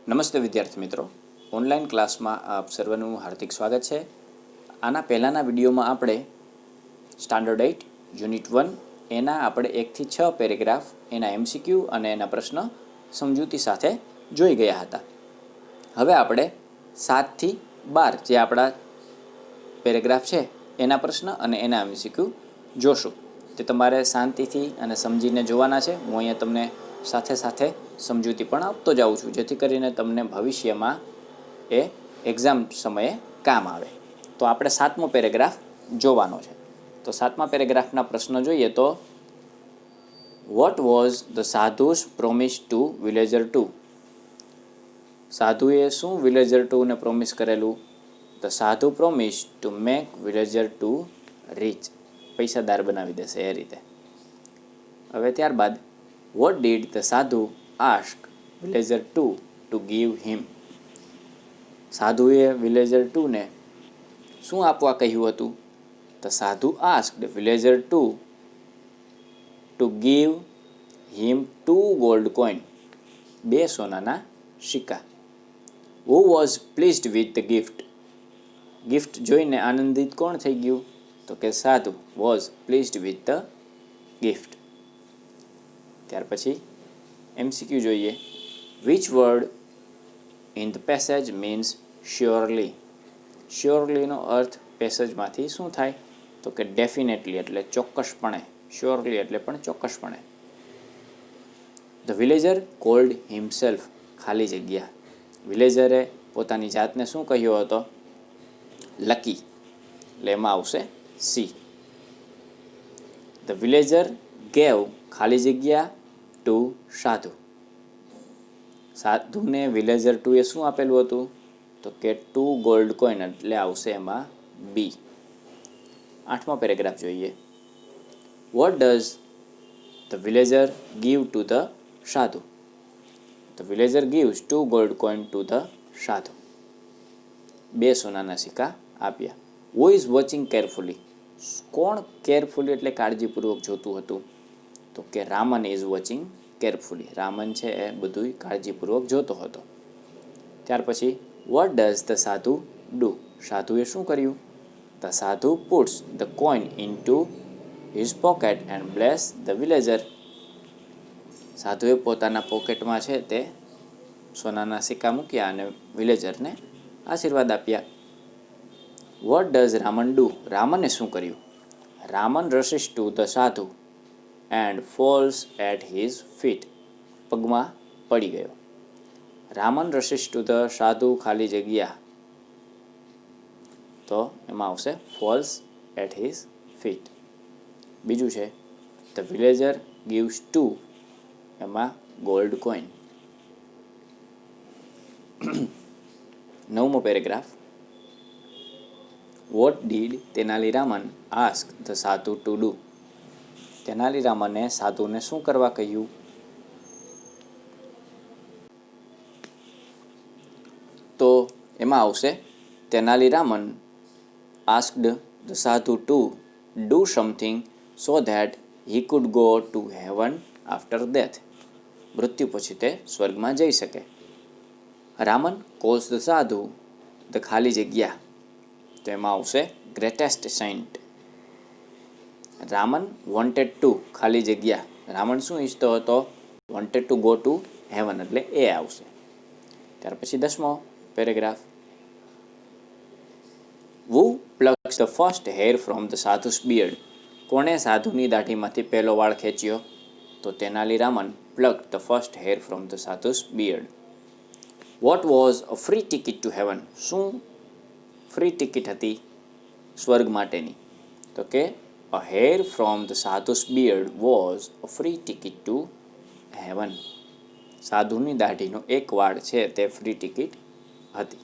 નમસ્તે વિદ્યાર્થી મિત્રો, ઓનલાઈન ક્લાસમાં આપ સર્વનું હાર્દિક સ્વાગત છે. આના પહેલાંના વિડીયોમાં આપણે સ્ટાન્ડર્ડ 8 યુનિટ 1 એના આપણે 1 થી 6 પેરેગ્રાફ, એના MCQ અને એના પ્રશ્ન સમજૂતી સાથે જોઈ ગયા હતા. હવે આપણે 7 થી 12 જે આપણા પેરેગ્રાફ છે એના પ્રશ્ન અને એના MCQ જોશું. તે તમારે શાંતિથી અને સમજીને જોવાના છે. હું અહીંયા તમને સાથે સાથે સમજૂતી પણ આપતો જાઉં છું, જેથી કરીને તમને ભવિષ્યમાં એ એક્ઝામ સમયે કામ આવે. તો આપણે 7મો પેરેગ્રાફ જોવાનો છે. તો 7મા પેરેગ્રાફના પ્રશ્ન જોઈએ તો, what was the sadhu's promise to villager 2? સાધુએ શું વિલેજર 2ને પ્રોમિસ કરેલું? The sadhu promise to make villager 2 rich. પૈસાદાર બનાવી દેશે એ રીતે. હવે ત્યારબાદ, what did the sadhu ask villager 2 to give him? સાધુએ વિલેજર 2ને શું આપવા કહ્યું હતું? The sadhu asked villager 2 to give him 2 gold coin. 2 સોનાના સિક્કા. Who was pleased with the gift? Gift જોઈને આનંદિત કોણ થઈ ગયું? તો કે sadhu was pleased with the gift. ત્યાર પછી MCQ જોઈએ. Which word in the passage means surely? શ્યોરલીનો અર્થ પેસેજમાંથી શું થાય? તો કે ડેફિનેટલી એટલે ચોક્કસપણે. શ્યોરલી એટલે પણ ચોક્કસપણે. ધ વિલેજર કોલ્ડ હિમસેલ્ફ, ખાલી જગ્યા. વિલેજરે પોતાની જાતને શું કહ્યો હતો? લકી. એટલે એમાં આવશે સી. ધ વિલેજર ગેવ, ખાલી જગ્યા, ટુ સાધુ. સાધુને વિલેજર 2એ શું આપેલું હતું? તો કે 2 ગોલ્ડ કોઈન, એટલે આવશે એમાં બી. 8મો પેરેગ્રાફ જોઈએ. What does the villager give to the sadhu? The villager gives 2 gold coin to the sadhu. 2 સોનાના સિક્કા આપ્યા. Who is watching carefully? કોણ કેરફુલી એટલે કાળજીપૂર્વક જોતું હતું? તો કે Raman is watching carefully. Raman છે એ બધું કાળજીપૂર્વક જોતો હતો. ત્યાર પછી, what does the sadhu do? સાધુએ શું કર્યું? The sadhu puts the coin into his pocket and bless the villager. સાધુએ પોતાના પોકેટમાં છે તે સોનાના સિક્કા મૂક્યા અને વિલેજરને આશીર્વાદ આપ્યા. What does Raman do? રામને શું કર્યું? Raman rushes to the sadhu and falls at his feet. પગમાં પડી ગયો. રામન રસીસ ટુ ધ સાધુ ખાલી જગ્યા, તો એમાં આવશે ફોલ્સ એટ હિઝ ફીટ. બીજું છે ધ વિલેજર ગીવ્સ 2, એમાં ગોલ્ડ કોઈન. 9મો paragraph. What did Tenali Raman ask the sadhu to do? તેનાલીરામને સાધુને શું કરવા કહ્યું? તો એમાં આવશે Tenali Raman asked the sadhu to do something so that he could go to heaven after death. મૃત્યુ પછી તે સ્વર્ગમાં જઈ શકે. Raman calls the sadhu the ખાલી જગ્યા, તો એમાં આવશે greatest saint. Raman wanted to ખાલી જગ્યા. રામન શું ઈચ્છતો હતો? Wanted to go to heaven, એટલે એ આવશે. ત્યાર પછી 10મો paragraph. Who plucks the first hair from the sadhu's beard? કોણે સાધુની દાઢીમાંથી પહેલો વાળ ખેંચ્યો? તો Tenali Raman plucked the first hair from the sadhu's beard. What was a free ticket to heaven? શું ફ્રી ટિકિટ હતી સ્વર્ગ માટેની? તો કે a hair from the sadhu's beard was a free ticket to heaven. સાધુની દાઢીનો એક વાળ છે તે ફ્રી ટિકિટ હતી.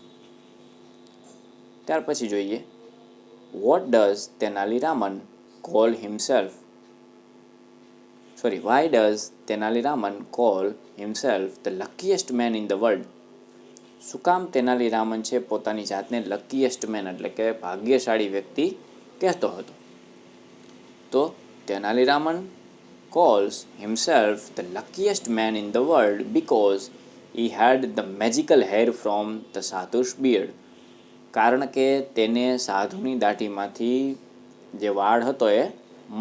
ત્યાર પછી જોઈએ, what does Tenali Raman call himself? Why does Tenali Raman call himself the luckiest man in the world? શું કામ તેનાલીરામન છે પોતાની જાતને લકીએસ્ટ મેન એટલે કે ભાગ્યશાળી વ્યક્તિ કહેતો હતો? તો તેનાલીરામન calls himself the luckiest man in the world because he had the magical hair from the sadhu's beard. કારણ કે તેને સાધુની દાઢીમાંથી જે વાળ હતો એ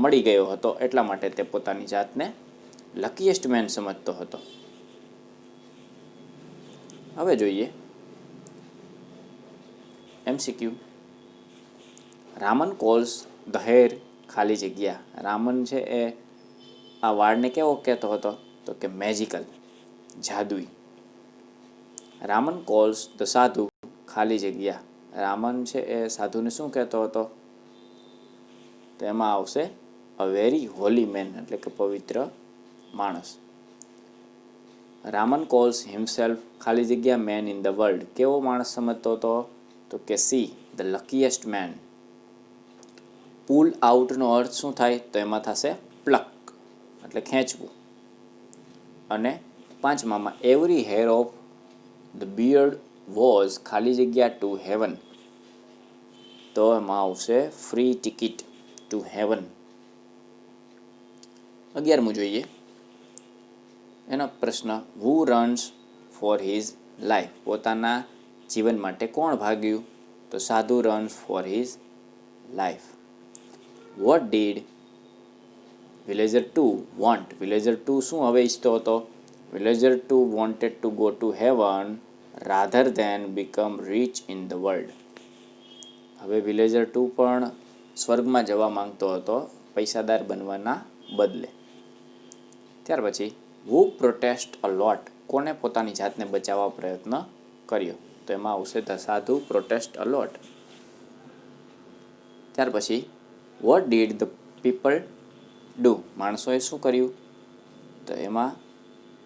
મળી ગયો હતો, એટલા માટે તે પોતાની જાતને લકીએસ્ટ મેન સમજતો હતો. હવે જોઈએ MCQ. Raman calls the here ખાલી જગ્યા. રામન છે એ આ વાળને કેવો કહેતો હતો? તો કે મેજિકલ, જાદુઈ. રામન કોલ્સ ધ સાધુ ખાલી જગ્યા. રામન છે એ સાધુને શું કહેતો હતો? તો એમાં આવશે અ વેરી હોલી મેન, એટલે કે પવિત્ર માણસ. રામન કોલ્સ હિમસેલ્ફ ખાલી જગ્યા મેન ઇન ધ વર્લ્ડ. કેવો માણસ સમજતો હતો? તો કે C the luckiest man. Pull આઉટનો અર્થ શું થાય? તો એમાં થશે પ્લક, એટલે ખેંચવું. અને પાંચમામાં every hair of the beard was ખાલી જગ્યા ટુ હેવન. તો એમાં આવશે ફ્રી ટિકિટ ટુ હેવન. 11મું જોઈએ એનો પ્રશ્ન, who runs for his life. પોતાના જીવન માટે કોણ ભાગ્યું? તો sadhu runs for his life. What did villager 2 want. Villager 2 શું હવે ઈચ્છતો હતો? Villager 2 wanted to go to heaven rather than become rich in the world. હવે વિલેજર 2 પણ સ્વર્ગમાં જવા માંગતો હતો, પૈસાદાર બનવાના બદલે. ત્યાર પછી હુ પ્રોટેસ્ટ અ લોટ. કોને પોતાની જાતને બચાવવા પ્રયત્ન કર્યો? તો એમાં આવશે ધ સાધુ પ્રોટેસ્ટ અ લોટ. ત્યાર પછી vote did the people do. માણસોએ શું કર્યું? તો એમાં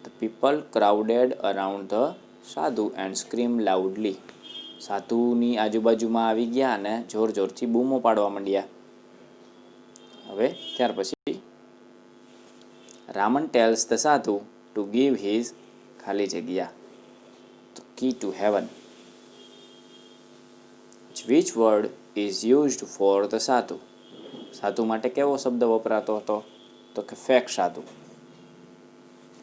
the people crowded around the sadhu and scream loudly. સાધુની આજુબાજુમાં આવી ગયા અને જોર જોરથી બૂમો પાડવા માંડ્યા. હવે ત્યાર પછી Raman tells the sadhu to give his ખાલી જગ્યા key to heaven. Which word is used for the sadhu. સાધુ માટે કેવો શબ્દ વપરાતો હતો? તો કે ફેક સાધુ.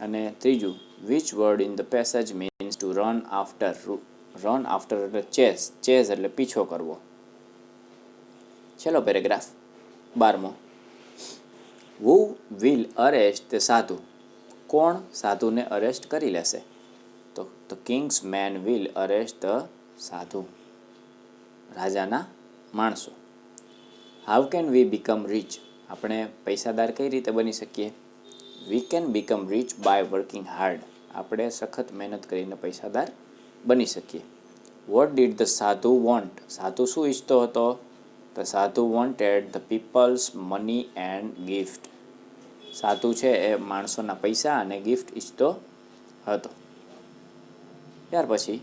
અને ત્રીજું, which word in the passage means to run after. Run after એટલે ચેઝ. ચેઝ એટલે પીછો કરવો. છેલ્લો પેરેગ્રાફ 12મો. Who will arrest the sadhu. કોણ સાધુને અરેસ્ટ કરી લેશે? તો the king's men will arrest the sadhu. રાજાના માણસો. How can we become rich. આપણે પૈસાદાર કઈ રીતે બની શકીએ? We can become rich by working hard. આપણે સખત મહેનત કરીને પૈસાદાર બની શકીએ. Vote did the sadhu want. સાધુ શું ઈચ્છતો હતો? The sadhu wanted the people's money and gift. સાધુ છે એ માણસોના પૈસા અને ગિફ્ટ ઈચ્છતો હતો. ત્યાર પછી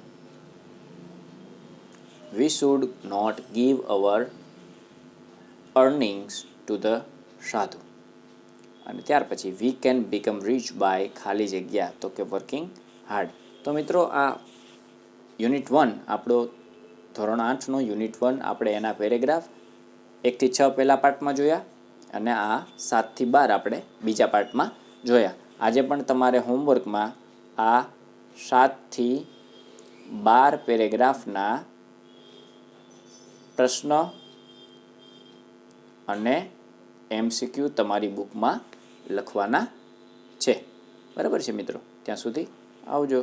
we should not give our earnings to the sadhu. અને ત્યાર પછી we can become rich by ખાલી જગ્યા તો કે વર્કિંગ હાર્ડ. તો મિત્રો આ યુનિટ 1 આપણો ધોરણ 8નો યુનિટ 1 આપણે એના પેરેગ્રાફ 1 થી 6 પહેલા પાર્ટમાં જોયા અને આ 7 થી 12 આપણે બીજા પાર્ટમાં જોયા. આજે પણ તમારે હોમવર્કમાં આ 7 થી 12 પેરેગ્રાફના પ્રશ્ન અને MCQ તમારી બુકમાં લખવાના છે. બરાબર છે મિત્રો? ત્યાં સુધી આવજો.